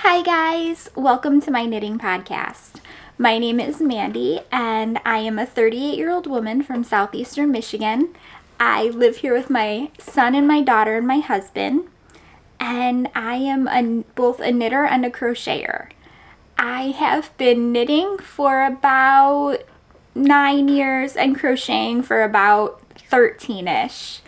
Hi guys, welcome to my knitting podcast. My name is Mandy and I am a 38-year-old woman from southeastern Michigan. I live here with my son and my daughter and my husband, and I am both a knitter and a crocheter. I have been knitting for about 9 years and crocheting for about 13-ish.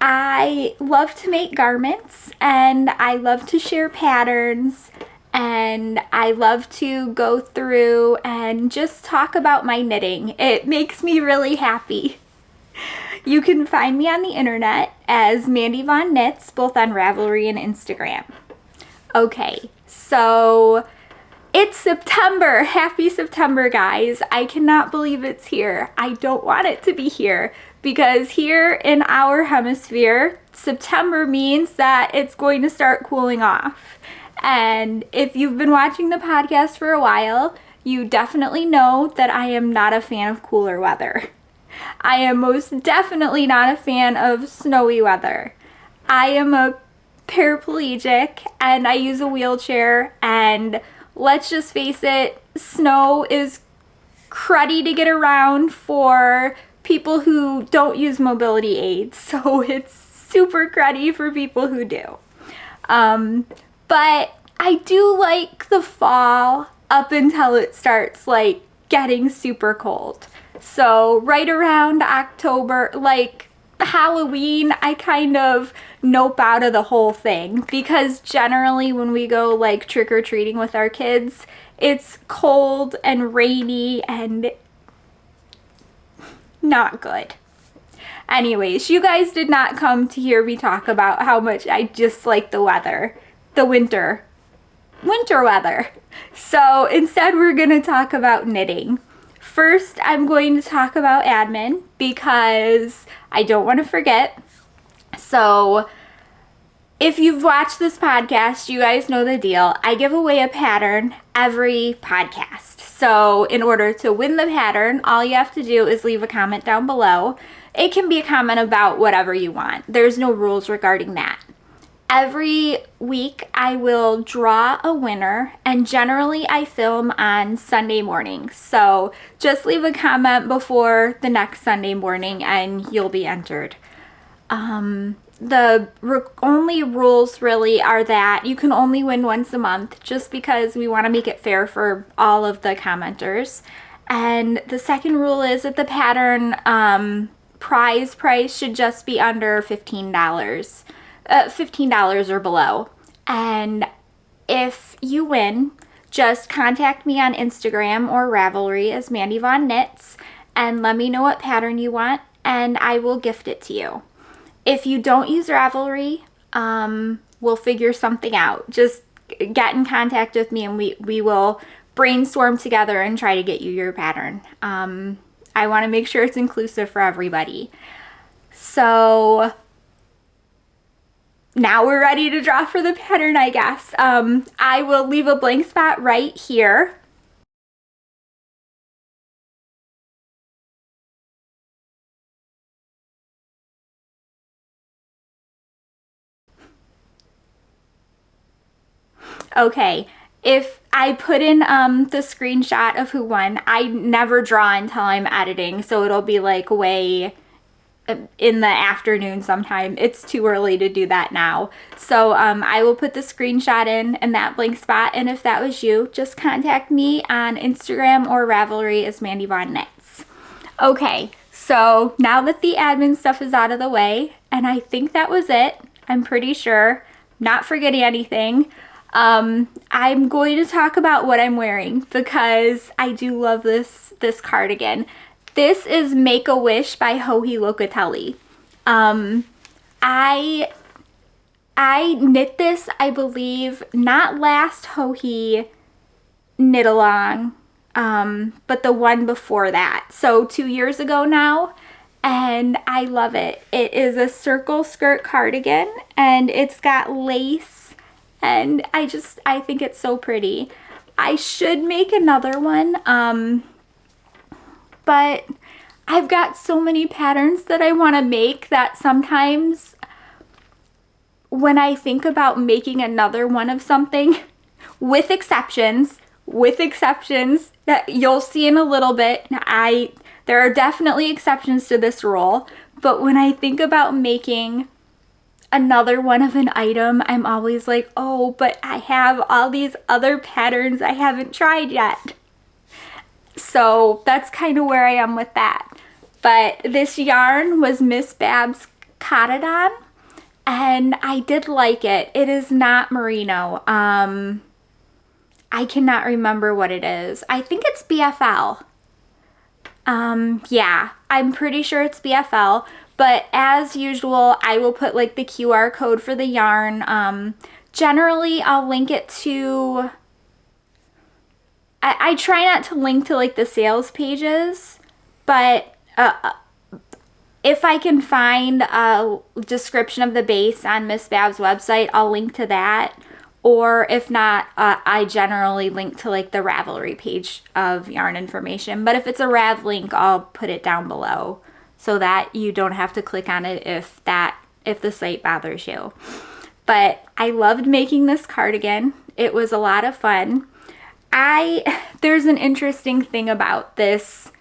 I love to make garments and I love to share patterns and I love to go through and just talk about my knitting. It makes me really happy. You can find me on the internet as Mandy Von Knits, both on Ravelry and Instagram. Okay, so it's September. Happy September, guys. I cannot believe it's here. I don't want it to be here because here in our hemisphere, September means that it's going to start cooling off. And if you've been watching the podcast for a while, you definitely know that I am not a fan of cooler weather. I am most definitely not a fan of snowy weather. I am a paraplegic and I use a wheelchair, and let's just face it, snow is cruddy to get around for people who don't use mobility aids, so it's super cruddy for people who do. But I do like the fall up until it starts like getting super cold. So right around October, like Halloween, I kind of nope out of the whole thing because generally when we go like trick-or-treating with our kids, it's cold and rainy and not good. Anyways, you guys did not come to hear me talk about how much I dislike the weather, the winter weather. So instead we're going to talk about knitting. First, I'm going to talk about admin because I don't want to forget. So if you've watched this podcast, you guys know the deal. I give away a pattern every podcast. So in order to win the pattern, all you have to do is leave a comment down below. It can be a comment about whatever you want. There's no rules regarding that. Every week I will draw a winner, and generally I film on Sunday mornings. So just leave a comment before the next Sunday morning and you'll be entered. The only rules really are that you can only win once a month, just because we want to make it fair for all of the commenters. And the second rule is that the pattern prize should just be under $15. $15 or below. And if you win, just contact me on Instagram or Ravelry as Mandy Von Knits and let me know what pattern you want and I will gift it to you. If you don't use Ravelry, we'll figure something out. Just get in contact with me and we will brainstorm together and try to get you your pattern. I want to make sure it's inclusive for everybody. So now we're ready to draw for the pattern, I guess. I will leave a blank spot right here. Okay, if I put in the screenshot of who won, I never draw until I'm editing, so it'll be like way in the afternoon sometime. It's too early to do that now. So I will put the screenshot in that blank spot, and if that was you, just contact me on Instagram or Ravelry as Mandy Von Knits. Okay, so now that the admin stuff is out of the way, and I think that was it, I'm pretty sure, not forgetting anything, I'm going to talk about what I'm wearing because I do love this cardigan. This is Make-A-Wish by Locatelli. I knit this, I believe, not last Hohi knit along, but the one before that. So 2 years ago now, and I love it. It is a circle skirt cardigan, and it's got lace, and I think it's so pretty. I should make another one, but I've got so many patterns that I want to make that sometimes when I think about making another one of something, with exceptions that you'll see in a little bit. There are definitely exceptions to this rule, but when I think about making another one of an item, I'm always like, oh, but I have all these other patterns I haven't tried yet. So that's kind of where I am with that. But this yarn was Miss Bab's Katahdin, and I did like it. It is not merino. I cannot remember what it is. I think it's BFL. Yeah, I'm pretty sure it's BFL, but as usual, I will put like the QR code for the yarn. Generally, I'll link it to, I try not to link to like the sales pages, but if I can find a description of the base on Miss Bab's website, I'll link to that. Or if not, I generally link to like the Ravelry page of yarn information. But if it's a Rav link, I'll put it down below so that you don't have to click on it if the site bothers you. But I loved making this cardigan. It was a lot of fun. There's an interesting thing about this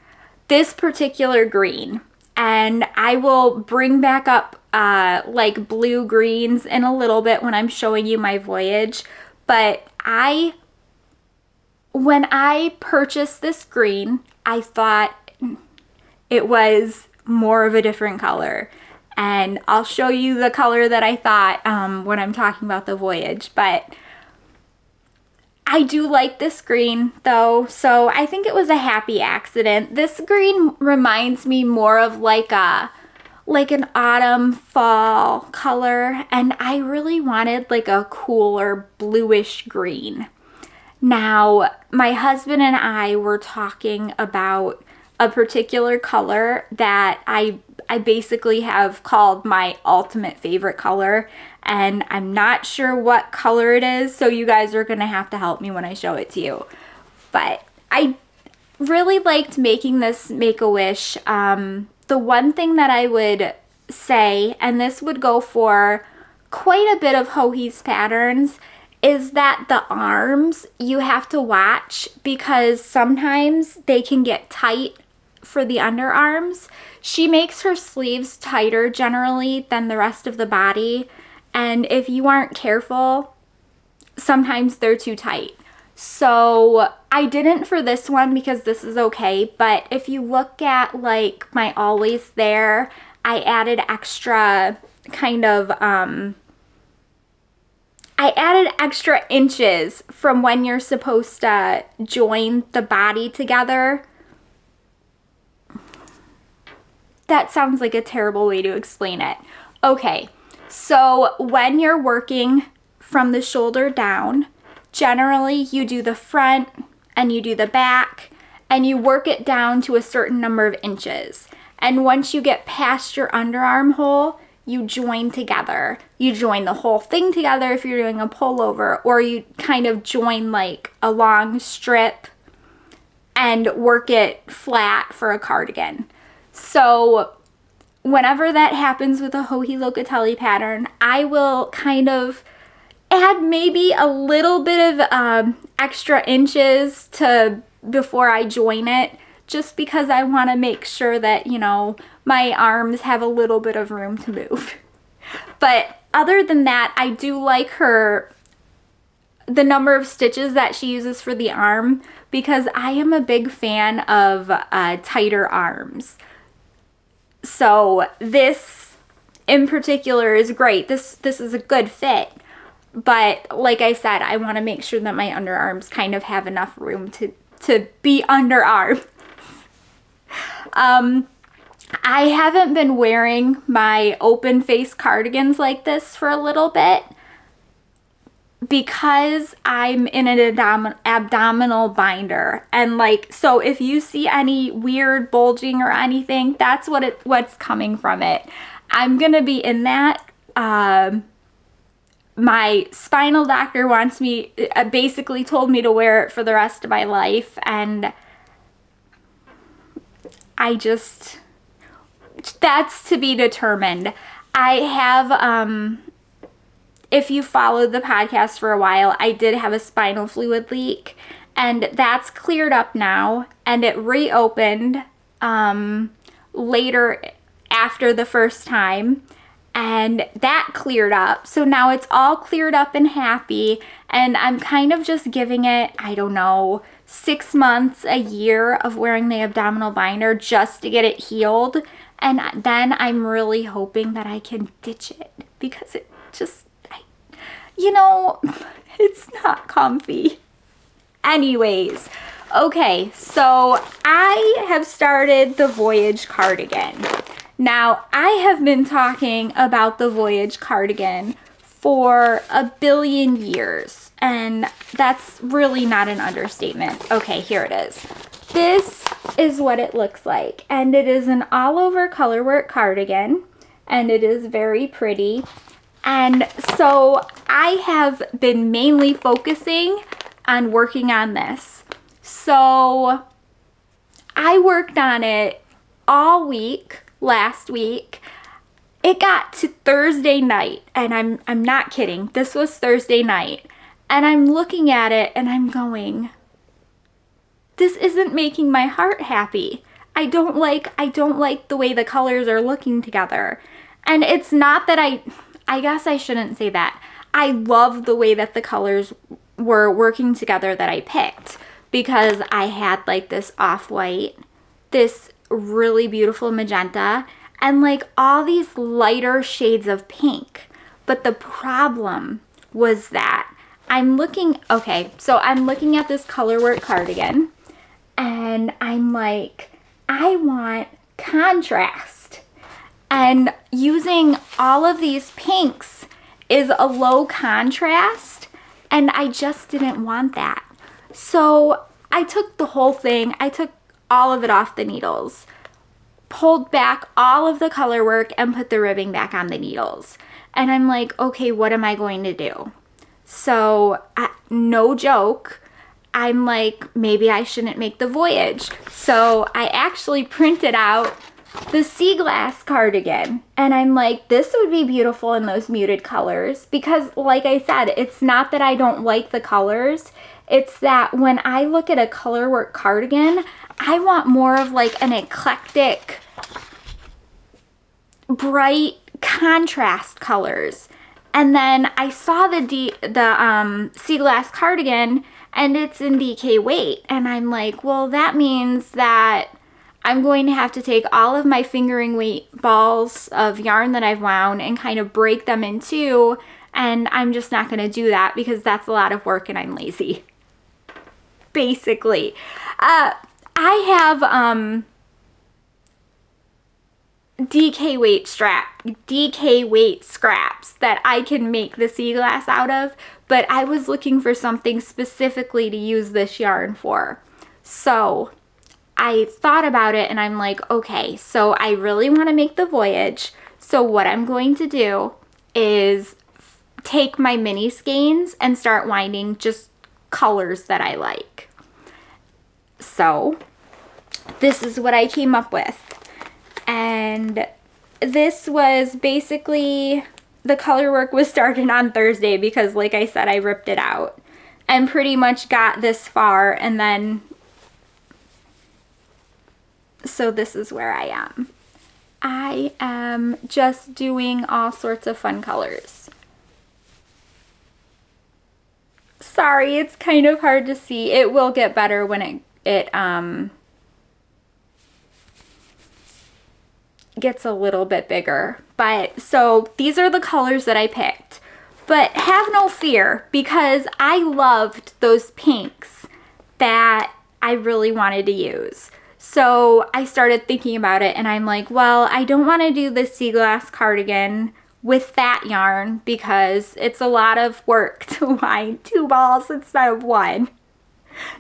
particular green, and I will bring back up like blue greens in a little bit when I'm showing you my Voyage. But when I purchased this green, I thought it was more of a different color, and I'll show you the color that I thought when I'm talking about the Voyage. But I do like this green though, so I think it was a happy accident. This green reminds me more of like an autumn fall color, and I really wanted like a cooler bluish green. Now, my husband and I were talking about a particular color that I basically have called my ultimate favorite color, and I'm not sure what color it is, so you guys are gonna have to help me when I show it to you. But I really liked making this Make-A-Wish. The one thing that I would say, and this would go for quite a bit of Hohi's patterns, is that the arms you have to watch, because sometimes they can get tight for the underarms. She makes her sleeves tighter generally than the rest of the body, and if you aren't careful, sometimes they're too tight. So I didn't for this one because this is okay, but if you look at like my Always There, I added extra kind of, I added extra inches from when you're supposed to join the body together. That sounds like a terrible way to explain it. Okay, so when you're working from the shoulder down, generally you do the front and you do the back and you work it down to a certain number of inches. And once you get past your underarm hole, you join together. You join the whole thing together if you're doing a pullover, or you kind of join like a long strip and work it flat for a cardigan. So whenever that happens with a Joji Locatelli pattern, I will kind of add maybe a little bit of extra inches to before I join it, just because I want to make sure that, you know, my arms have a little bit of room to move. But other than that, I do like the number of stitches that she uses for the arm, because I am a big fan of tighter arms. So this in particular is great. This is a good fit. But like I said, I want to make sure that my underarms kind of have enough room to be underarm. I haven't been wearing my open face cardigans like this for a little bit because I'm in an abdominal binder, and like, so if you see any weird bulging or anything, that's what's coming from it. I'm gonna be in that. My spinal doctor basically told me to wear it for the rest of my life, and that's to be determined. I have, if you followed the podcast for a while, I did have a spinal fluid leak, and that's cleared up now, and it reopened later after the first time, and that cleared up. So now it's all cleared up and happy, and I'm kind of just giving it, I don't know, 6 months, a year of wearing the abdominal binder just to get it healed. And then I'm really hoping that I can ditch it, because it just, you know, it's not comfy. Anyways, okay, so I have started the Voyage cardigan. Now, I have been talking about the Voyage cardigan for a billion years, and that's really not an understatement. Okay, here it is. This is what it looks like, and it is an all-over colorwork cardigan, and it is very pretty. And so I have been mainly focusing on working on this. So I worked on it all week last week. It got to Thursday night, and I'm not kidding. This was Thursday night, and I'm looking at it and I'm going, this isn't making my heart happy. I don't like the way the colors are looking together. And it's not that I guess I shouldn't say that. I love the way that the colors were working together that I picked, because I had like this off-white, this really beautiful magenta, and like all these lighter shades of pink. But the problem was that I'm looking at this colorwork cardigan, and I'm like, I want contrast. And using all of these pinks is a low contrast, and I just didn't want that. So I took the whole thing, I took all of it off the needles, pulled back all of the color work, and put the ribbing back on the needles. And I'm like, okay, what am I going to do? So, no joke, I'm like, maybe I shouldn't make the Voyage. So I actually printed out the Seaglass cardigan, and I'm like, this would be beautiful in those muted colors, because like I said, it's not that I don't like the colors, it's that when I look at a colorwork cardigan, I want more of like an eclectic, bright contrast colors. And then I saw the Seaglass cardigan, and it's in DK weight, and I'm like, well, that means that I'm going to have to take all of my fingering weight balls of yarn that I've wound and kind of break them in two, and I'm just not going to do that because that's a lot of work and I'm lazy. Basically. I have DK weight scraps that I can make the Seaglass out of, but I was looking for something specifically to use this yarn for. So I thought about it, and I'm like, okay, so I really want to make the Voyage. So what I'm going to do is take my mini skeins and start winding just colors that I like. So this is what I came up with. And this was basically, the color work was started on Thursday because, like I said, I ripped it out and pretty much got this far, and then so this is where I am. I am just doing all sorts of fun colors. Sorry, it's kind of hard to see. It will get better when it gets a little bit bigger. But so these are the colors that I picked. But have no fear, because I loved those pinks that I really wanted to use. So I started thinking about it, and I'm like, well, I don't want to do the Seaglass cardigan with that yarn because it's a lot of work to wind 2 balls instead of 1.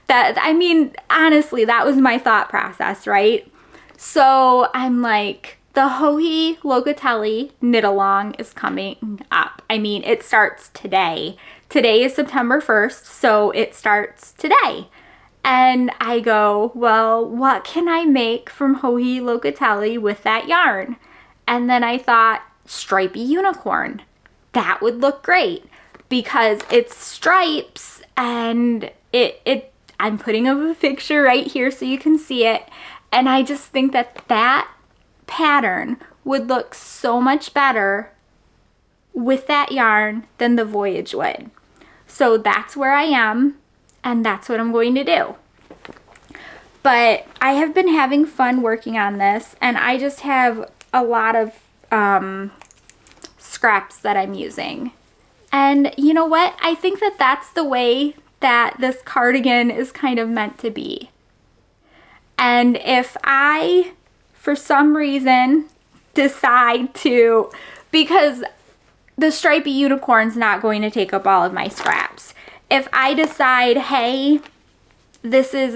I mean, honestly, that was my thought process, right? So I'm like, the Joji Locatelli knit along is coming up. I mean, it starts today. Today is September 1st, so it starts today. And I go, well, what can I make from Joji Locatelli with that yarn? And then I thought, Stripy unicorn. that would look great because it's stripes, and I'm putting up a picture right here so you can see it. And I just think that that pattern would look so much better with that yarn than the Voyage would. So that's where I am, and that's what I'm going to do. But I have been having fun working on this, and I just have a lot of scraps that I'm using. And you know what? I think that that's the way that this cardigan is kind of meant to be. And if I, for some reason, decide to, because the stripy unicorn's not going to take up all of my scraps. If I decide, hey, this is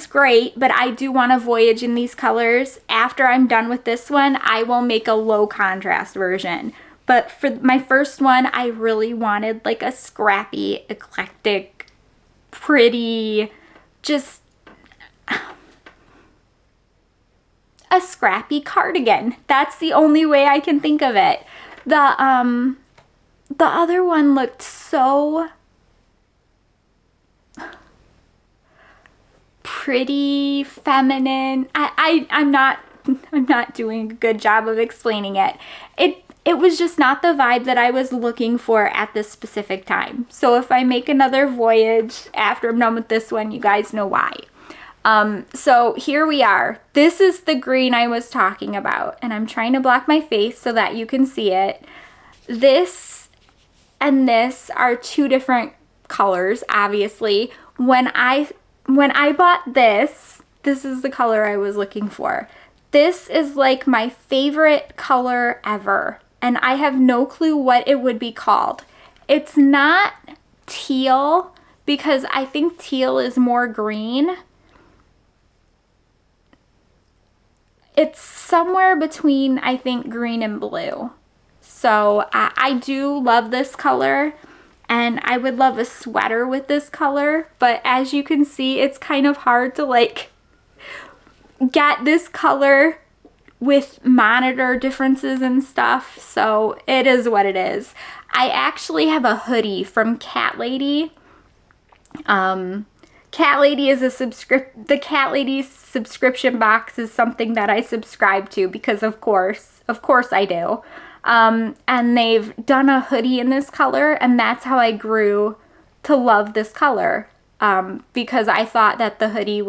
great, but I do want to Voyage in these colors, after I'm done with this one, I will make a low contrast version. But for my first one, I really wanted like a scrappy, eclectic, pretty, just a scrappy cardigan. That's the only way I can think of it. The other one looked so pretty, feminine. I'm not doing a good job of explaining it. It was just not the vibe that I was looking for at this specific time. So if I make another Voyage after I'm done with this one, you guys know why. So here we are. This is the green I was talking about, and I'm trying to block my face so that you can see it. This and this are two different colors, obviously. When I bought this is the color I was looking for. This is like my favorite color ever, and I have no clue what it would be called. It's not teal, because I think teal is more green. It's somewhere between, I think, green and blue. So I do love this color, and I would love a sweater with this color, but as you can see, it's kind of hard to like get this color with monitor differences and stuff, so it is what it is. I actually have a hoodie from Cat Lady. Cat Lady is the Cat Lady's subscription box is something that I subscribe to because of course I do. And they've done a hoodie in this color, and that's how I grew to love this color. Because I thought that the hoodie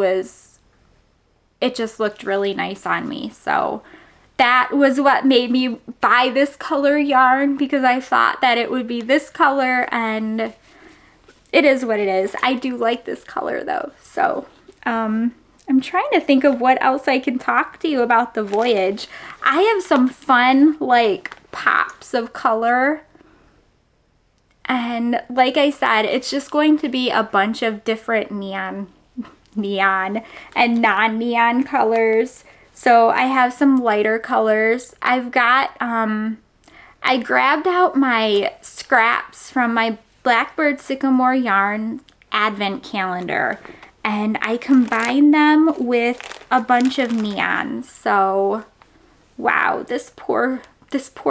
it just looked really nice on me. So that was what made me buy this color yarn, because I thought that it would be this color, and it is what it is. I do like this color though. So I'm trying to think of what else I can talk to you about the Voyage. I have some fun like pops of color, and like I said, it's just going to be a bunch of different neon and non-neon colors. So I have some lighter colors. I've got I grabbed out my scraps from my Blackbird Sycamore yarn advent calendar, and I combined them with a bunch of neons. So wow, this poor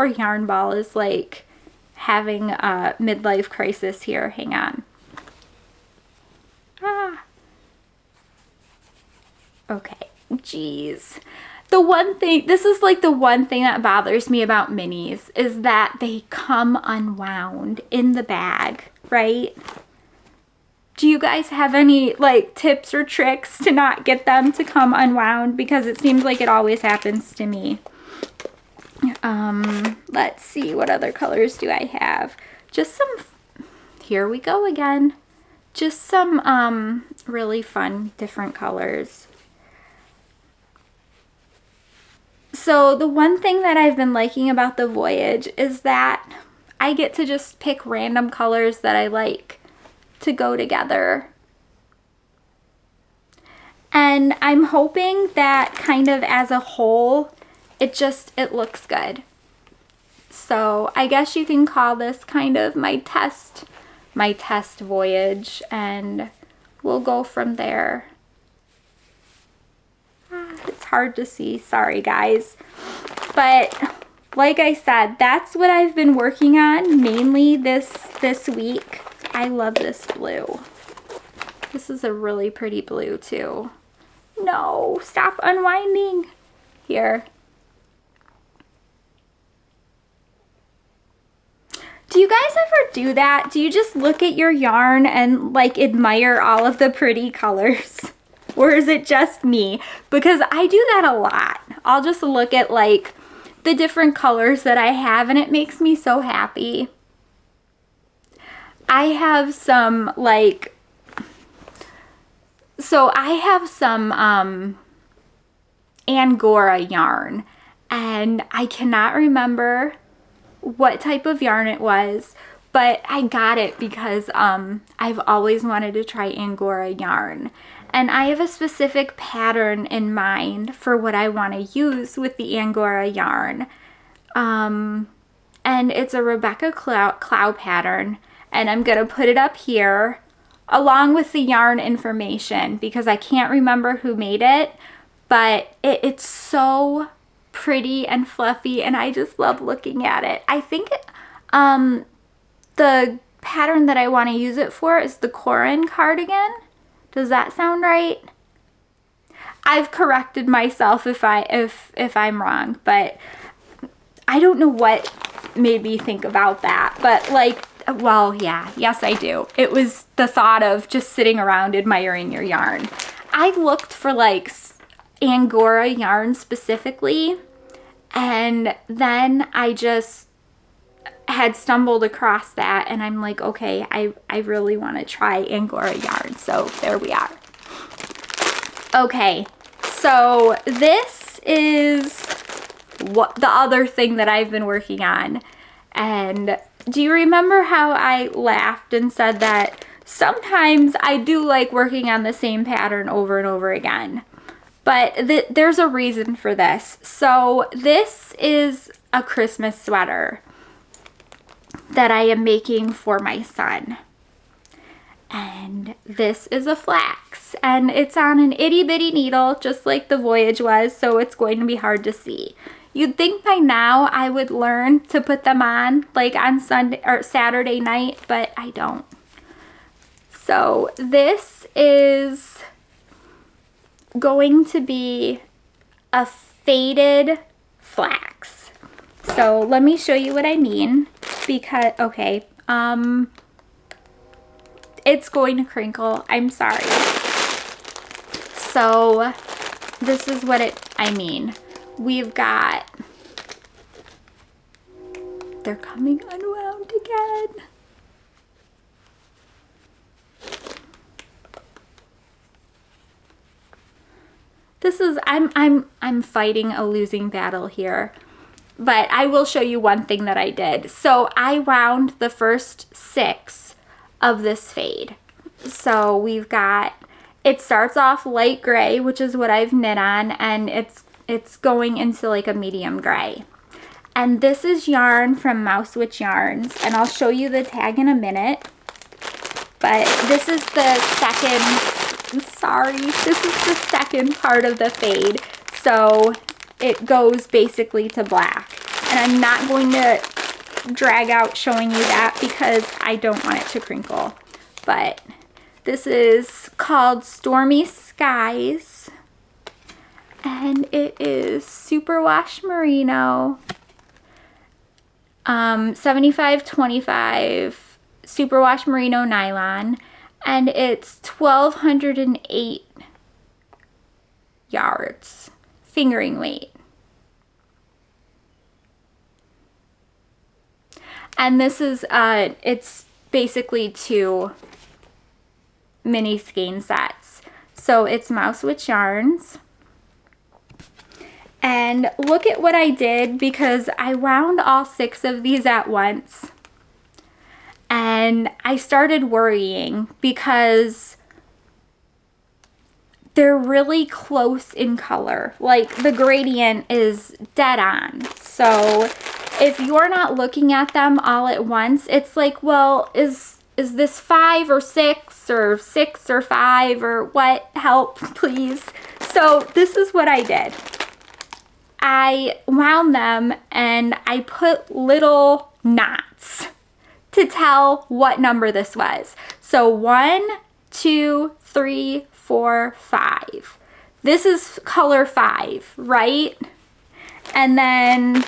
yarn ball is like having a midlife crisis here. Hang on. Okay, geez. This is like the one thing that bothers me about minis, is that they come unwound in the bag, right? Do you guys have any like tips or tricks to not get them to come unwound? Because it seems like it always happens to me. Let's see, what other colors do I have? Just some, here we go again. Just some really fun different colors. So the one thing that I've been liking about the Voyage is that I get to just pick random colors that I like to go together. And I'm hoping that kind of as a whole, it looks good. So I guess you can call this kind of my test Voyage, and we'll go from there. It's hard to see, sorry guys, but like I said, that's what I've been working on mainly this week. I love this blue. This is a really pretty blue too. No, stop unwinding. Here. Do you guys ever do that? Do you just look at your yarn and like admire all of the pretty colors? Or is it just me? Because I do that a lot. I'll just look at like the different colors that I have and it makes me so happy. I have some like, so I have some Angora yarn and I cannot remember what type of yarn it was, but I got it because I've always wanted to try Angora yarn. And I have a specific pattern in mind for what I want to use with the Angora yarn. And it's a Rebecca Clow pattern. And I'm going to put it up here along with the yarn information because I can't remember who made it. But it's so pretty and fluffy and I just love looking at it. I think the pattern that I want to use it for is the Corran cardigan. Does that sound right? I've corrected myself if I'm wrong, but I don't know what made me think about that. But like, well, yeah, yes I do. It was the thought of just sitting around admiring your yarn. I looked for like Angora yarn specifically, and then I just had stumbled across that and I'm like, okay, I really want to try Angora yarn. So there we are. Okay, so this is what the other thing that I've been working on. And do you remember how I laughed and said that sometimes I do like working on the same pattern over and over again? But there's a reason for this. So this is a Christmas sweater that I am making for my son. And this is a flax. And it's on an itty bitty needle, just like the Voyage was, so it's going to be hard to see. You'd think by now I would learn to put them on, like on Sunday or Saturday night, but I don't. So this is going to be a faded flax. So let me show you what I mean, because, okay, it's going to crinkle. I'm sorry. So this is what I mean. We've got, they're coming unwound again. This is, I'm fighting a losing battle here, but I will show you one thing that I did. So I wound the first 6 of this fade. So we've got, it starts off light gray, which is what I've knit on, and it's going into like a medium gray. And this is yarn from Mousewitch yarns, and I'll show you the tag in a minute. But this is the second, sorry, this is the second part of the fade. So it goes basically to black. And I'm not going to drag out showing you that because I don't want it to crinkle. But this is called Stormy Skies. And it is superwash merino, 75/25 superwash merino nylon, and it's 1,208 yards fingering weight. And this is it's basically 2 mini skein sets. So it's Mousewitch yarns. And look at what I did, because I wound all 6 of these at once. And I started worrying because they're really close in color. Like the gradient is dead on. So if you're not looking at them all at once, it's like, well, is this 5 or 6 or 6 or 5 or what? Help, please. So this is what I did. I wound them and I put little knots to tell what number this was. So 1, 2, 3, 4, 5. This is color 5, right? And then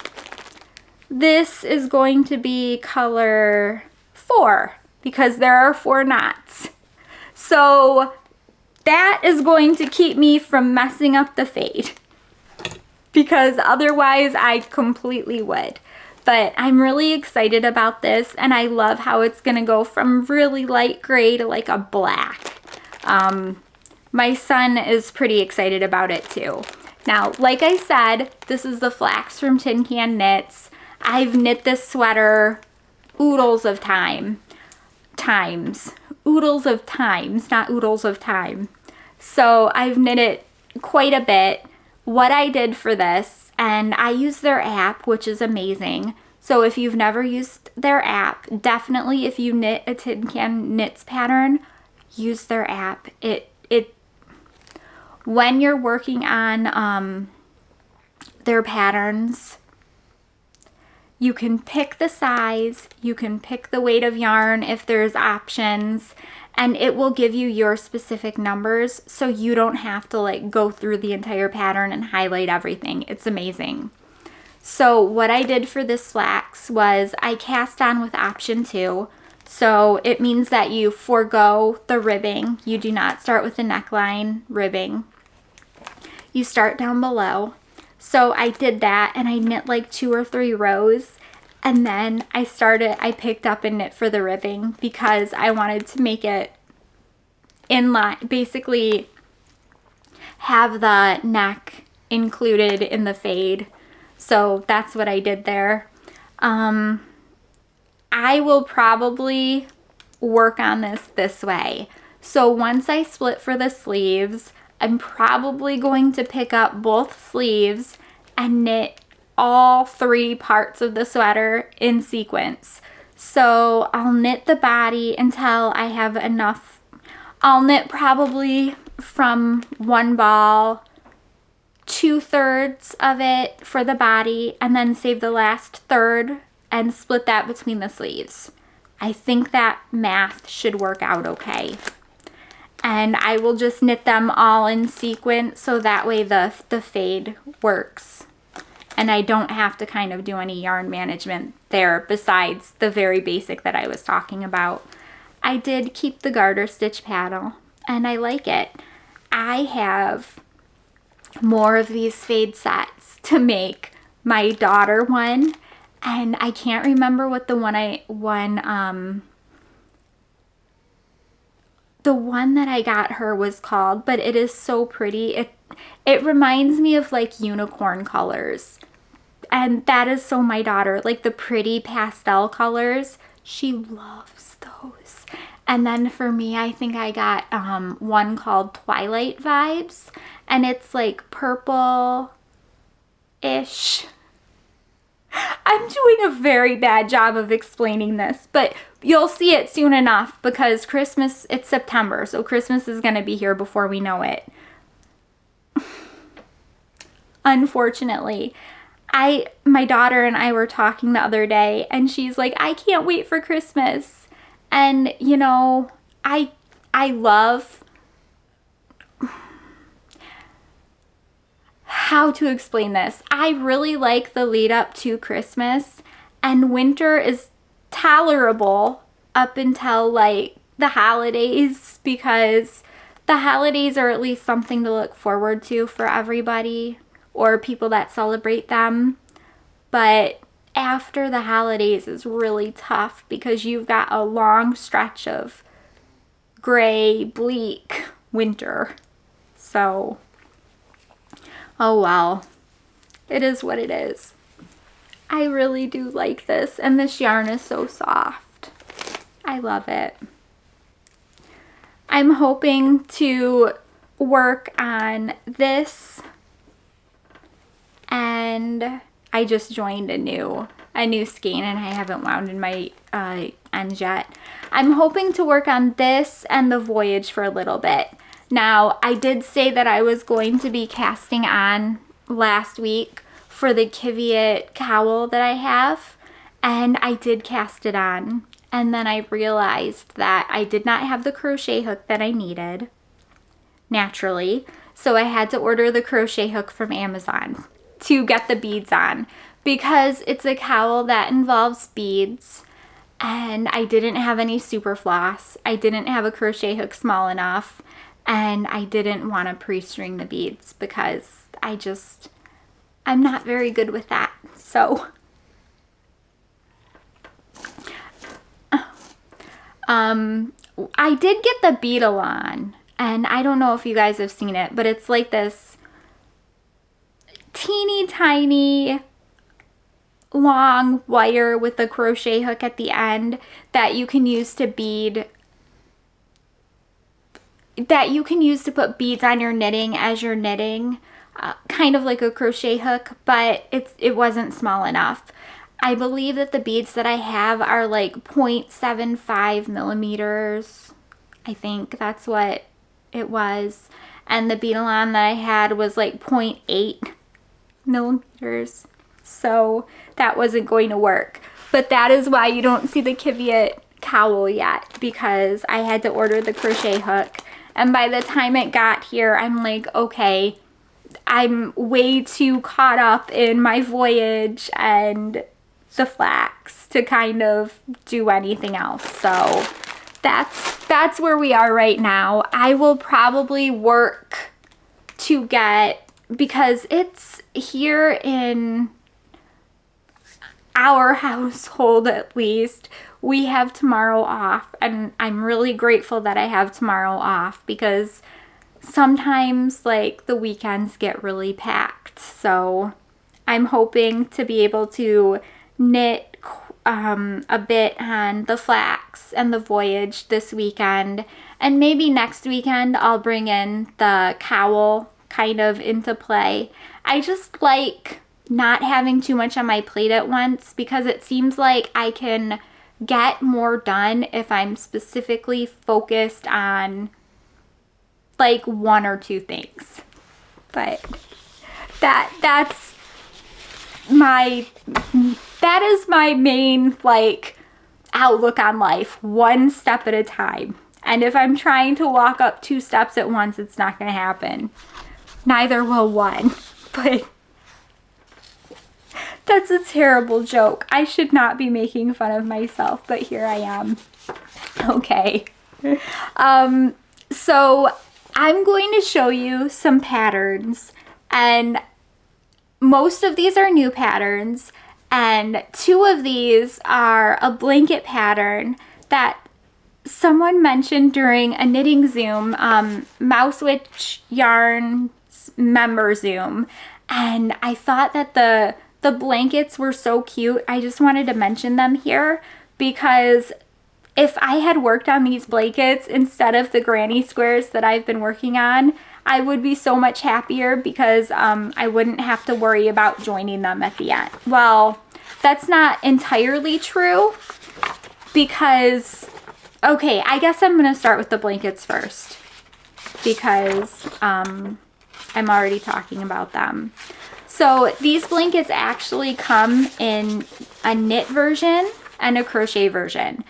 this is going to be color 4 because there are 4 knots. So that is going to keep me from messing up the fade because otherwise I completely would. But I'm really excited about this, and I love how it's gonna go from really light gray to like a black. My son is pretty excited about it too. Now, like I said, this is the Flax from Tin Can Knits. I've knit this sweater oodles of times, not oodles of time. So I've knit it quite a bit. What I did for this, and I use their app, which is amazing. So if you've never used their app, definitely if you knit a Tin Can Knits pattern, use their app. When you're working on their patterns, you can pick the size, you can pick the weight of yarn if there's options, and it will give you your specific numbers so you don't have to like go through the entire pattern and highlight everything. It's amazing. So what I did for this flax was I cast on with option 2. So it means that you forego the ribbing. You do not start with the neckline ribbing. You start down below. So I did that and I knit like 2 or 3 rows, and then I picked up and knit for the ribbing because I wanted to make it in line, basically have the neck included in the fade. So that's what I did there. I will probably work on this way. So once I split for the sleeves, I'm probably going to pick up both sleeves and knit all 3 parts of the sweater in sequence. So I'll knit the body until I have enough. I'll knit probably from one ball 2/3 of it for the body and then save the last third and split that between the sleeves. I think that math should work out okay. And I will just knit them all in sequence so that way the fade works. And I don't have to kind of do any yarn management there besides the very basic that I was talking about. I did keep the garter stitch paddle and I like it. I have more of these fade sets to make my daughter one, and I can't remember what the one that I got her was called, but it is so pretty. It reminds me of like unicorn colors, and that is so my daughter, like the pretty pastel colors. She loves those. And then for me, I think I got one called Twilight Vibes, and it's like purple-ish. I'm doing a very bad job of explaining this, but you'll see it soon enough because Christmas, it's September, so Christmas is going to be here before we know it. Unfortunately, my daughter and I were talking the other day, and she's like, I can't wait for Christmas. And, you know, I love how to explain this. I really like the lead up to Christmas, and winter is tolerable up until like the holidays, because the holidays are at least something to look forward to for everybody or people that celebrate them. But after the holidays is really tough because you've got a long stretch of gray, bleak winter. So, oh well, it is what it is. I really do like this, and this yarn is so soft. I love it. I'm hoping to work on this, and I just joined a new skein and I haven't wound in my ends yet. I'm hoping to work on this and the Voyage for a little bit. Now, I did say that I was going to be casting on last week for the Kiviot cowl that I have, and I did cast it on. And then I realized that I did not have the crochet hook that I needed, naturally. So I had to order the crochet hook from Amazon to get the beads on, because it's a cowl that involves beads, and I didn't have any super floss. I didn't have a crochet hook small enough, and I didn't want to pre-string the beads because I'm not very good with that. So I did get the beetle on, and I don't know if you guys have seen it, but it's like this teeny tiny long wire with a crochet hook at the end that you can use to put beads on your knitting as you're knitting, kind of like a crochet hook, but it wasn't small enough. I believe that the beads that I have are like 0.75 millimeters. I think that's what it was. And the beetle on that I had was like 0.8 millimeters. So that wasn't going to work. But that is why you don't see the Kiviot cowl yet, because I had to order the crochet hook. And by the time it got here, I'm like, okay, I'm way too caught up in my Voyage and the Flax to kind of do anything else. So that's where we are right now. I will probably work to get, because it's here in our household at least, we have tomorrow off, and I'm really grateful that I have tomorrow off, because sometimes like the weekends get really packed. So I'm hoping to be able to knit a bit on the Flax and the Voyage this weekend, and maybe next weekend I'll bring in the cowl kind of into play. I just like not having too much on my plate at once, because it seems like I can get more done if I'm specifically focused on like one or two things. But that is my main like outlook on life, one step at a time. And if I'm trying to walk up 2 steps at once, it's not going to happen. Neither will one. But that's a terrible joke. I should not be making fun of myself, but here I am. Okay. So I'm going to show you some patterns, and most of these are new patterns, and 2 of these are a blanket pattern that someone mentioned during a knitting Zoom, Mousewitch Yarn's member Zoom, and I thought that the blankets were so cute. I just wanted to mention them here, because if I had worked on these blankets instead of the granny squares that I've been working on, I would be so much happier, because I wouldn't have to worry about joining them at the end. Well, that's not entirely true, because, okay, I guess I'm going to start with the blankets first, because I'm already talking about them. So these blankets actually come in a knit version and a crochet version,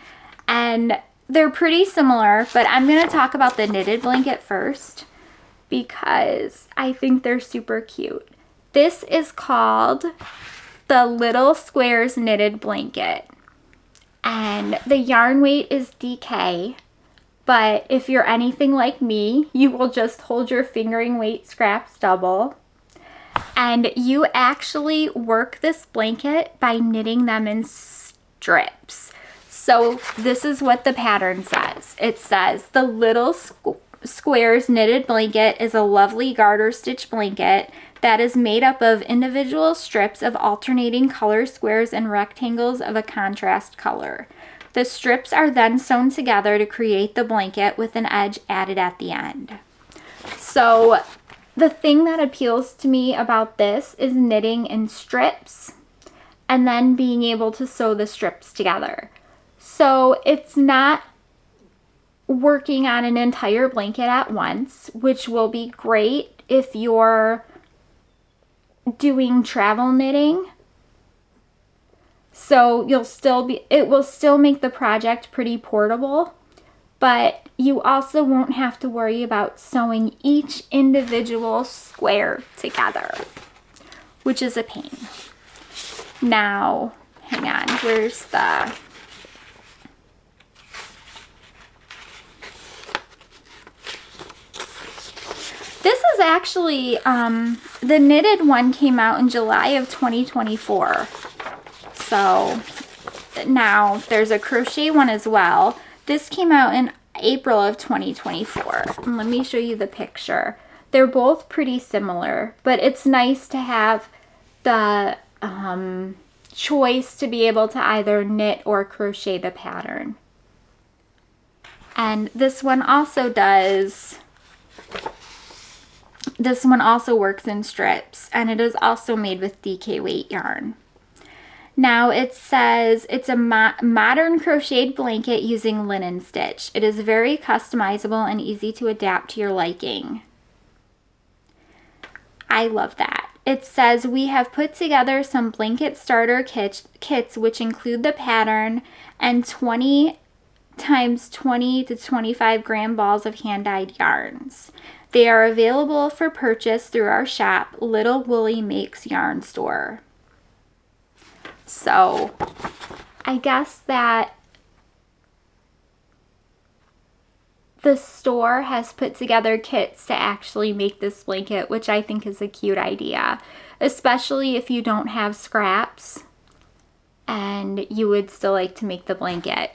and they're pretty similar, but I'm going to talk about the knitted blanket first, because I think they're super cute. This is called the Little Squares Knitted Blanket, and the yarn weight is DK, but if you're anything like me, you will just hold your fingering weight scraps double, and you actually work this blanket by knitting them in strips. So this is what the pattern says. It says, the Little Squares Knitted Blanket is a lovely garter stitch blanket that is made up of individual strips of alternating color squares and rectangles of a contrast color. The strips are then sewn together to create the blanket with an edge added at the end. So the thing that appeals to me about this is knitting in strips and then being able to sew the strips together. So it's not working on an entire blanket at once, which will be great if you're doing travel knitting. So it will still make the project pretty portable, but you also won't have to worry about sewing each individual square together, which is a pain. Now, hang on, where's the... This is actually, the knitted one came out in July of 2024. So now there's a crochet one as well. This came out in April of 2024. And let me show you the picture. They're both pretty similar, but it's nice to have the choice to be able to either knit or crochet the pattern. And this one also works in strips, and it is also made with DK weight yarn. Now it says it's a modern crocheted blanket using linen stitch. It is very customizable and easy to adapt to your liking. I love that. It says we have put together some blanket starter kits which include the pattern and 20 times 20 to 25 gram balls of hand-dyed yarns. They are available for purchase through our shop, Little Woolly Makes Yarn Store. So I guess that the store has put together kits to actually make this blanket, which I think is a cute idea, especially if you don't have scraps and you would still like to make the blanket.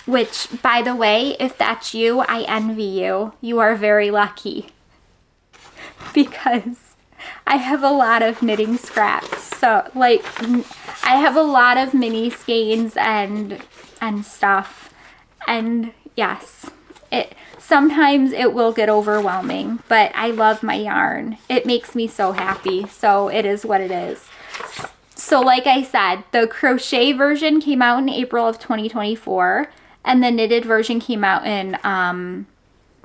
Which, by the way, if that's you, I envy you. You are very lucky because I have a lot of knitting scraps. So, like, I have a lot of mini skeins and stuff. And yes, sometimes it will get overwhelming, but I love my yarn. It makes me so happy. So it is what it is. So like I said, the crochet version came out in April of 2024. And the knitted version came out in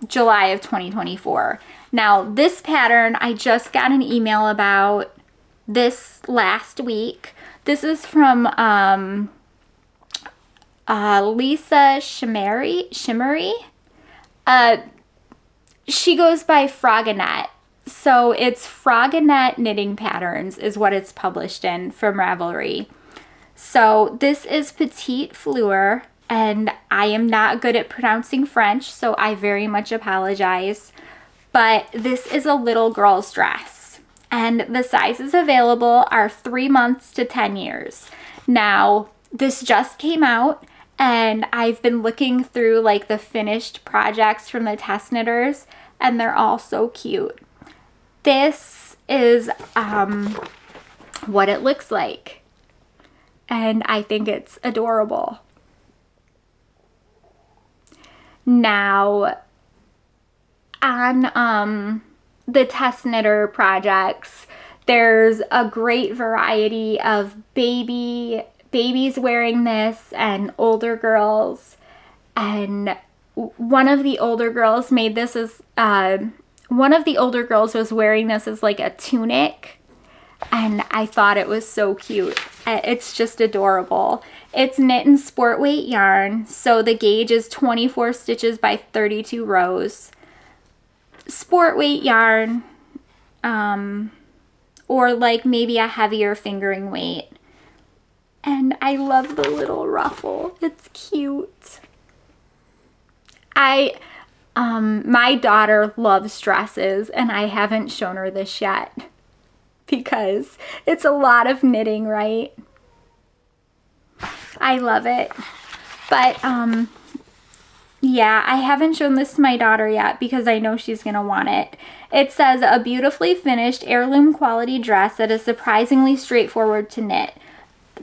July of 2024. Now, this pattern, I just got an email about this last week. This is from Lisa Chemery. She goes by Froganet. So it's Froganet Knitting Patterns is what it's published in from Ravelry. So this is Petite Fleur. And I am not good at pronouncing French, so I very much apologize. But this is a little girl's dress. And the sizes available are 3 months to 10 years. Now, this just came out, and I've been looking through like the finished projects from the test knitters, and they're all so cute. This is what it looks like. And I think it's adorable. Now, on the test knitter projects, there's a great variety of babies wearing this and older girls. And one of the older girls made this as, one of the older girls was wearing this as like a tunic. And I thought it was so cute. It's just adorable. It's knit in sport weight yarn, so the gauge is 24 stitches by 32 rows. Sport weight yarn, or like maybe a heavier fingering weight. And I love the little ruffle. It's cute. My daughter loves dresses, and I haven't shown her this yet. Because it's a lot of knitting, right? I love it. But, yeah, I haven't shown this to my daughter yet because I know she's going to want it. It says, a beautifully finished heirloom quality dress that is surprisingly straightforward to knit.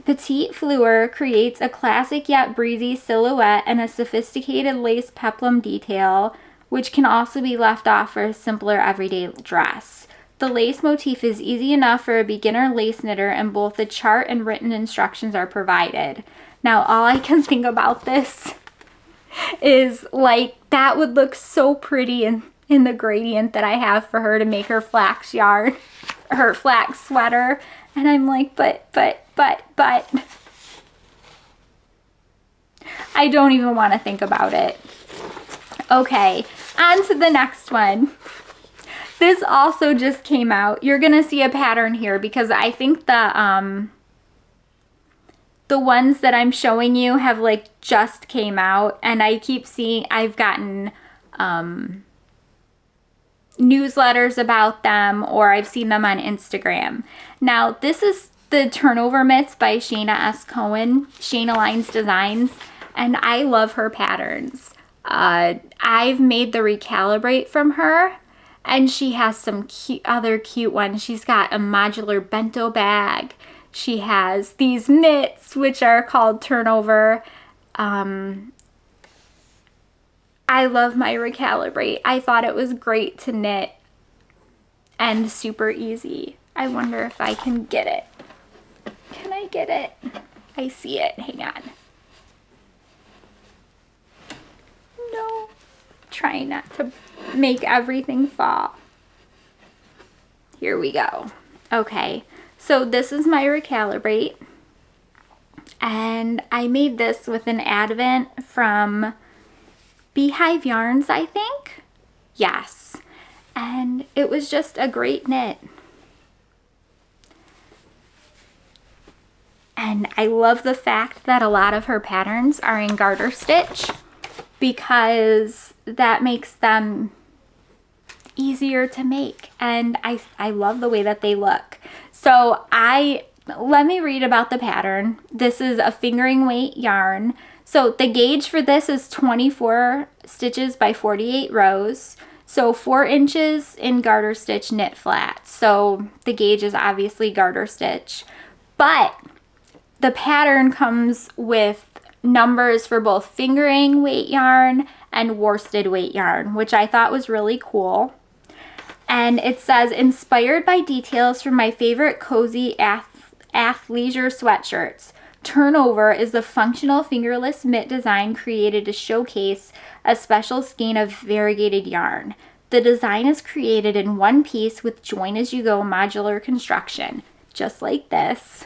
Petite Fleur creates a classic yet breezy silhouette and a sophisticated lace peplum detail, which can also be left off for a simpler everyday dress. The lace motif is easy enough for a beginner lace knitter, and both the chart and written instructions are provided. Now, all I can think about this is, like, that would look so pretty in the gradient that I have for her to make her flax yarn, her flax sweater. And I'm like, but. I don't even want to think about it. Okay, on to the next one. This also just came out. You're going to see a pattern here because I think the ones that I'm showing you have like just came out, and I keep seeing, I've gotten newsletters about them, or I've seen them on Instagram. Now, this is the Turnover Mitts by Shana S. Cohen, Shanalines Designs, and I love her patterns. I've made the Recalibrate from her, and she has some other cute ones. She's got a modular bento bag. She has these mitts, which are called Turnover. I love my Recalibrate. I thought it was great to knit and super easy. I wonder if I can get it. Can I get it? I see it. Hang on. No. Trying not to make everything fall. Here we go. Okay. So this is my Recalibrate, and I made this with an advent from Beehive Yarns, I think. Yes. And it was just a great knit. And I love the fact that a lot of her patterns are in garter stitch, because that makes them easier to make, and I love the way that they look. So let me read about the pattern. This is a fingering weight yarn. So the gauge for this is 24 stitches by 48 rows. So 4 inches in garter stitch knit flat. So the gauge is obviously garter stitch, but the pattern comes with numbers for both fingering weight yarn and worsted weight yarn, which I thought was really cool. And it says, inspired by details from my favorite cozy athleisure sweatshirts, Turnover is the functional fingerless mitt design created to showcase a special skein of variegated yarn. The design is created in one piece with join-as-you-go modular construction, just like this.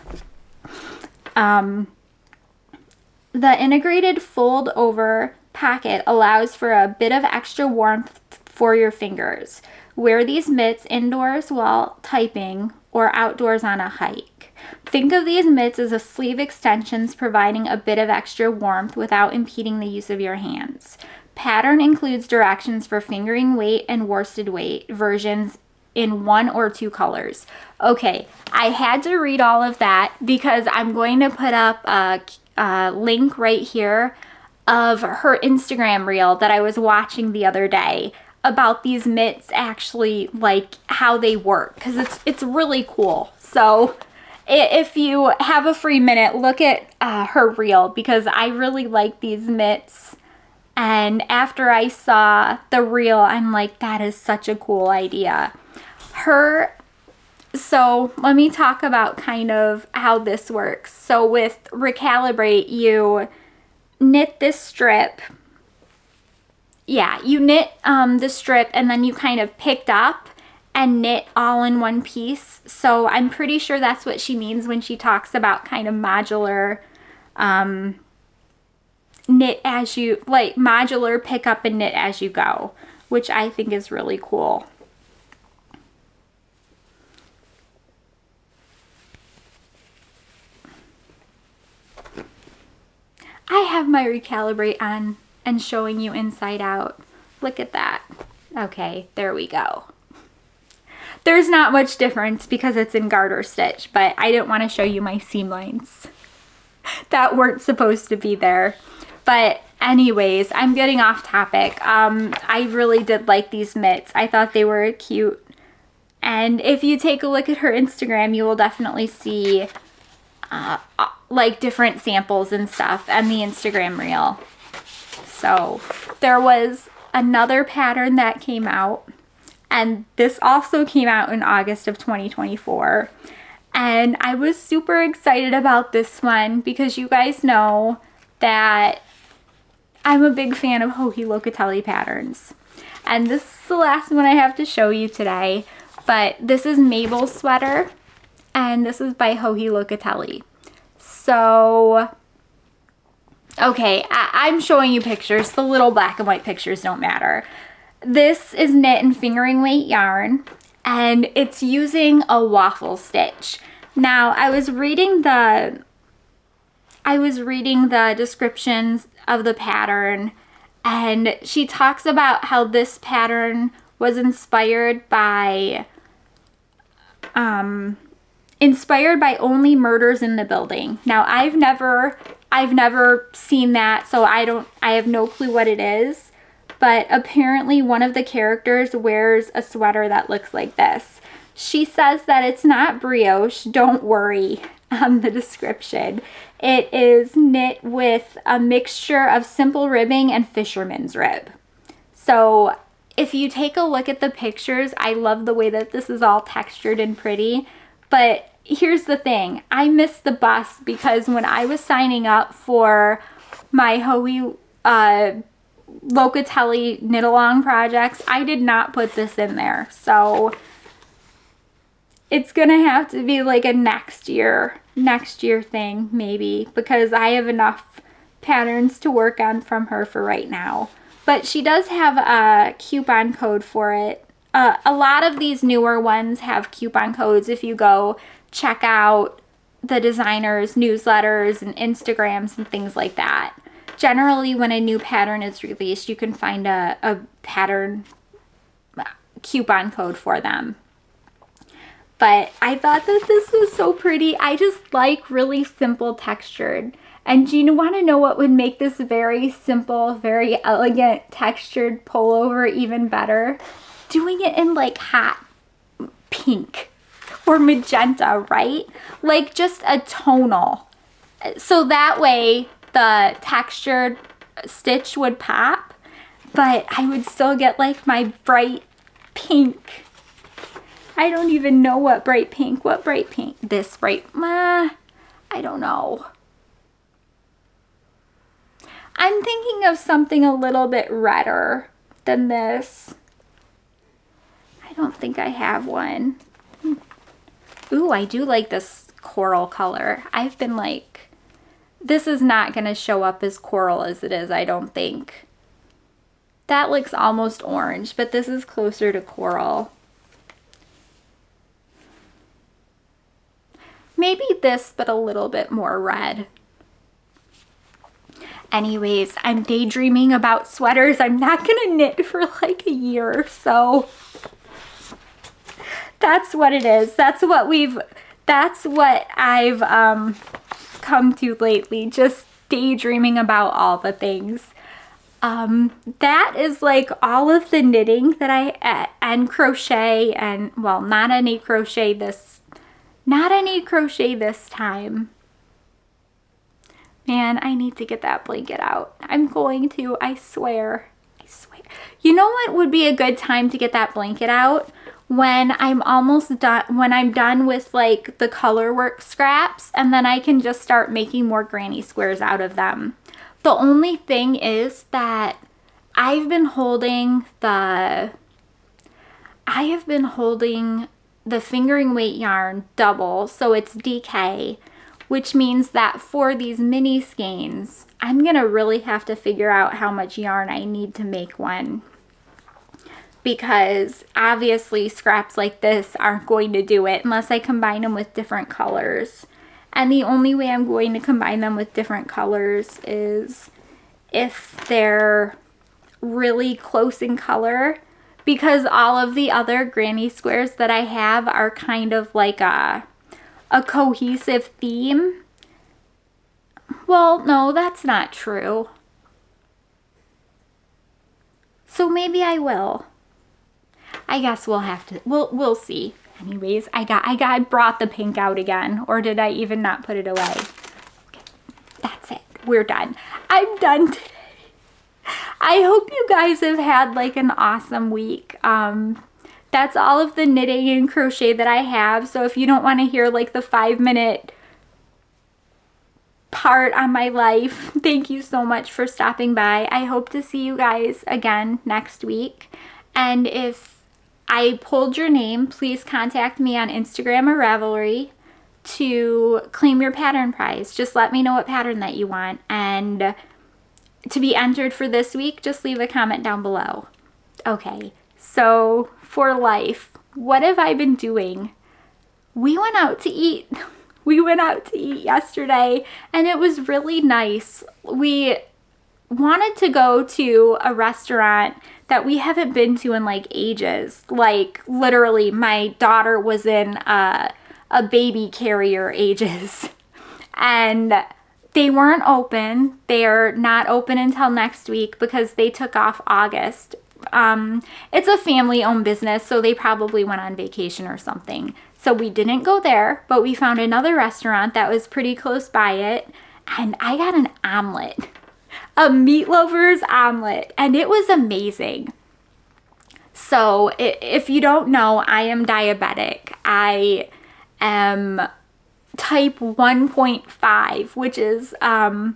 The integrated fold-over pocket allows for a bit of extra warmth for your fingers. Wear these mitts indoors while typing or outdoors on a hike. Think of these mitts as a sleeve extensions providing a bit of extra warmth without impeding the use of your hands. Pattern includes directions for fingering weight and worsted weight versions in 1 or 2 colors. Okay, I had to read all of that because I'm going to put up a link right here of her Instagram reel that I was watching the other day about these mitts, actually, like how they work, because it's really cool. So if you have a free minute, look at her reel, because I really like these mitts. And after I saw the reel, I'm like, that is such a cool idea. So let me talk about kind of how this works. So with Recalibrate, you knit this strip. Yeah, you knit the strip, and then you kind of picked up and knit all in one piece. So I'm pretty sure that's what she means when she talks about kind of modular knit as you, like modular pick up and knit as you go, which I think is really cool. I have my Recalibrate on and showing you inside out. Look at that. Okay, there we go. There's not much difference because it's in garter stitch, but I didn't want to show you my seam lines that weren't supposed to be there. But anyways, I'm getting off topic. I really did like these mitts. I thought they were cute. And if you take a look at her Instagram, you will definitely see like different samples and stuff and the Instagram reel. So there was another pattern that came out, and this also came out in August of 2024. And I was super excited about this one because you guys know that I'm a big fan of Locatelli patterns. And this is the last one I have to show you today. But this is Mabel's sweater, and this is by Locatelli. So, okay, I'm showing you pictures. The little black and white pictures don't matter. This is knit in fingering weight yarn, and it's using a waffle stitch. Now, I was reading the descriptions of the pattern, and she talks about how this pattern was inspired by Only Murders in the Building. Now, I've never seen that, so I have no clue what it is, but apparently one of the characters wears a sweater that looks like this. She says that it's not brioche, don't worry, on the description. It is knit with a mixture of simple ribbing and fisherman's rib. So if you take a look at the pictures, I love the way that this is all textured and pretty, but here's the thing. I missed the bus because when I was signing up for my Locatelli knit along projects, I did not put this in there. So it's gonna have to be like a next year thing maybe, because I have enough patterns to work on from her for right now. But she does have a coupon code for it. A lot of these newer ones have coupon codes if you go check out the designers' newsletters and Instagrams and things like that. Generally, when a new pattern is released, you can find a pattern coupon code for them. But I thought that this was so pretty. I just like really simple textured. And do you want to know what would make this very simple, very elegant textured pullover even better? Doing it in like hot pink or magenta, right? Like just a tonal. So that way the textured stitch would pop, but I would still get like my bright pink. I don't even know what bright pink. This bright, I don't know. I'm thinking of something a little bit redder than this. I don't think I have one. Ooh, I do like this coral color. I've been like, this is not going to show up as coral as it is, I don't think. That looks almost orange, but this is closer to coral. Maybe this, but a little bit more red. Anyways, I'm daydreaming about sweaters. I'm not gonna knit for like a year or so. That's what it is. That's what I've come to lately. Just daydreaming about all the things. That is like all of the knitting that and crochet, and well, not any crochet this time. Man, I need to get that blanket out. I'm going to, I swear. You know what would be a good time to get that blanket out? When I'm almost done, when I'm done with like the color work scraps, and then I can just start making more granny squares out of them. The only thing is that I've been holding the fingering weight yarn double, so it's DK, which means that for these mini skeins, I'm gonna really have to figure out how much yarn I need to make one, because obviously scraps like this aren't going to do it unless I combine them with different colors. And the only way I'm going to combine them with different colors is if they're really close in color, because all of the other granny squares that I have are kind of like a cohesive theme. Well, no, that's not true. So maybe I will. I guess we'll have to, we'll see. Anyways, I brought the pink out again, or did I even not put it away? Okay, that's it. We're done. I'm done today. I hope you guys have had like an awesome week. That's all of the knitting and crochet that I have. So if you don't want to hear like the 5-minute part on my life, thank you so much for stopping by. I hope to see you guys again next week. And if I pulled your name. Please contact me on Instagram or Ravelry to claim your pattern prize. Just let me know what pattern that you want. And to be entered for this week, just leave a comment down below. Okay, so for life, what have I been doing? We went out to eat. We went out to eat yesterday, and it was really nice. We wanted to go to a restaurant that we haven't been to in like ages. Like literally my daughter was in a baby carrier ages, and they weren't open. They're not open until next week because they took off August. It's a family-owned business, so they probably went on vacation or something. So we didn't go there, but we found another restaurant that was pretty close by it, and I got an omelet. A meat lover's omelet, and it was amazing. So if you don't know, I am diabetic. I am type 1.5, which is a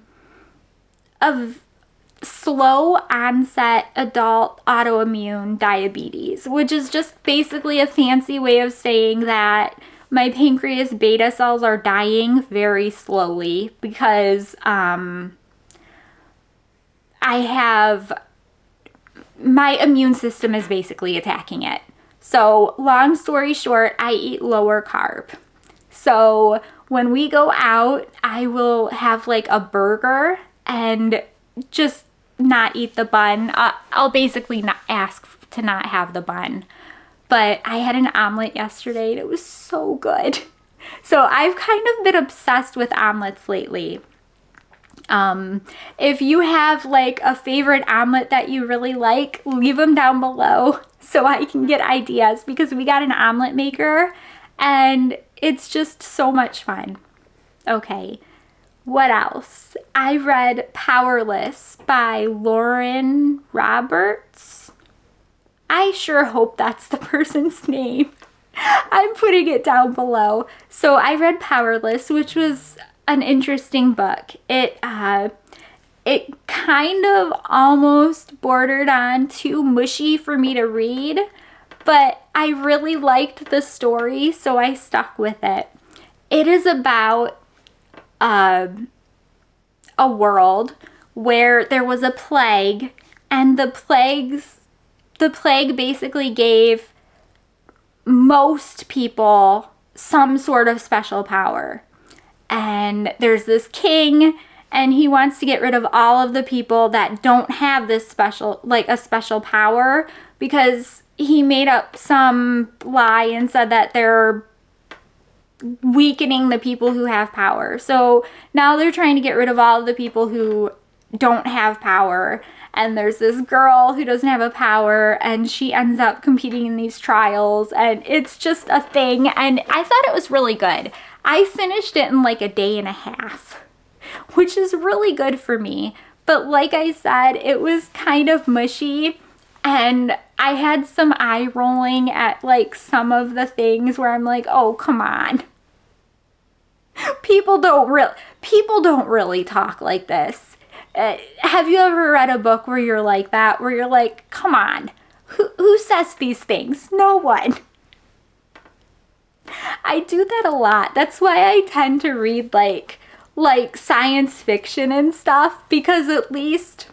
slow onset adult autoimmune diabetes, which is just basically a fancy way of saying that my pancreas beta cells are dying very slowly because my immune system is basically attacking it. So long story short, I eat lower carb. So when we go out, I will have like a burger and just not eat the bun. I'll basically not ask to not have the bun. But I had an omelet yesterday and it was so good. So I've kind of been obsessed with omelets lately. If you have like a favorite omelet that you really like, leave them down below so I can get ideas, because we got an omelet maker and it's just so much fun. Okay, what else? I read Powerless by Lauren Roberts. I sure hope that's the person's name. I'm putting it down below. So I read Powerless, which was an interesting book. It kind of almost bordered on too mushy for me to read, but I really liked the story, so I stuck with it. It is about a world where there was a plague, and the plague basically gave most people some sort of special power. And there's this king, and he wants to get rid of all of the people that don't have this special power, because he made up some lie and said that they're weakening the people who have power. So now they're trying to get rid of all of the people who don't have power. And there's this girl who doesn't have a power, and she ends up competing in these trials, and it's just a thing. And I thought it was really good. I finished it in like a day and a half, which is really good for me. But like I said, it was kind of mushy, and I had some eye rolling at like some of the things where I'm like, oh, come on. People don't really talk like this. Have you ever read a book where you're like that, where you're like, come on, who says these things? No one. I do that a lot. That's why I tend to read like science fiction and stuff, because at least,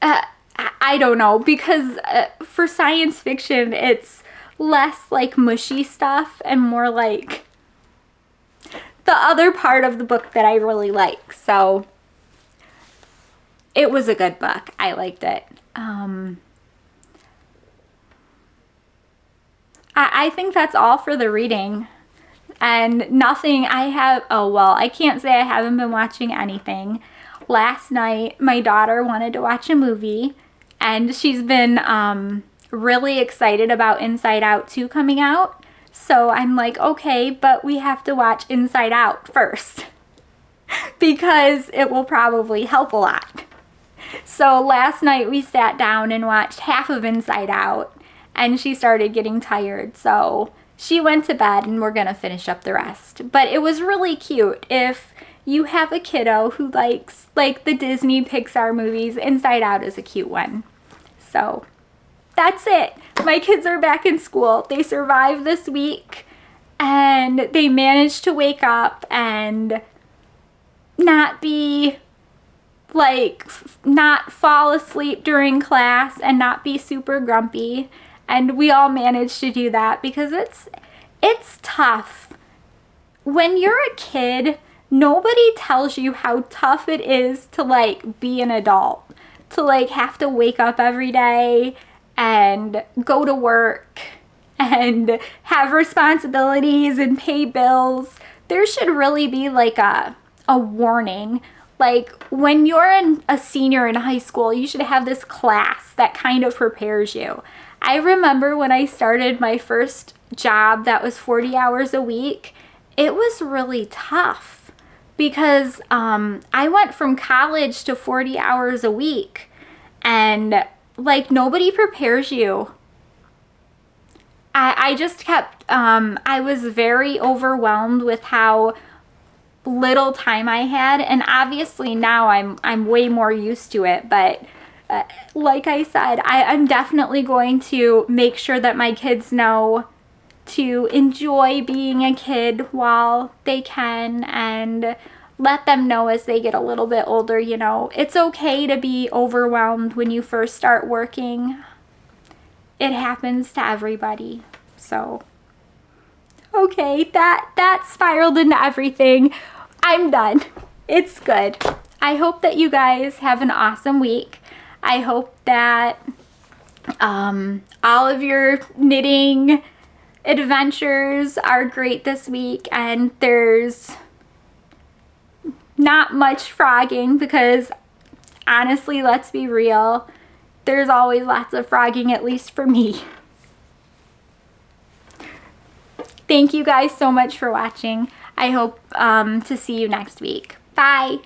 I don't know, because for science fiction, it's less like mushy stuff and more like the other part of the book that I really like. So it was a good book. I liked it. I think that's all for the reading, and nothing I have, I can't say I haven't been watching anything. Last night, my daughter wanted to watch a movie, and she's been really excited about Inside Out 2 coming out. So I'm like, okay, but we have to watch Inside Out first because it will probably help a lot. So last night we sat down and watched half of Inside Out, and she started getting tired, so she went to bed and we're gonna finish up the rest. But it was really cute. If you have a kiddo who likes like the Disney Pixar movies, Inside Out is a cute one. So that's it. My kids are back in school. They survived this week and they managed to wake up and not be like, not fall asleep during class and not be super grumpy. And we all managed to do that because it's tough. When you're a kid, nobody tells you how tough it is to like be an adult, to like have to wake up every day and go to work and have responsibilities and pay bills. There should really be like a warning. Like when you're a senior in high school, you should have this class that kind of prepares you. I remember when I started my first job that was 40 hours a week, it was really tough because I went from college to 40 hours a week and like nobody prepares you. I just kept, I was very overwhelmed with how little time I had, and obviously now I'm way more used to it, but like I said, I'm definitely going to make sure that my kids know to enjoy being a kid while they can, and let them know as they get a little bit older, you know, it's okay to be overwhelmed when you first start working. It happens to everybody. So, okay, that spiraled into everything. I'm done. It's good. I hope that you guys have an awesome week. I hope that all of your knitting adventures are great this week, and there's not much frogging because honestly, let's be real, there's always lots of frogging, at least for me. Thank you guys so much for watching. I hope to see you next week. Bye.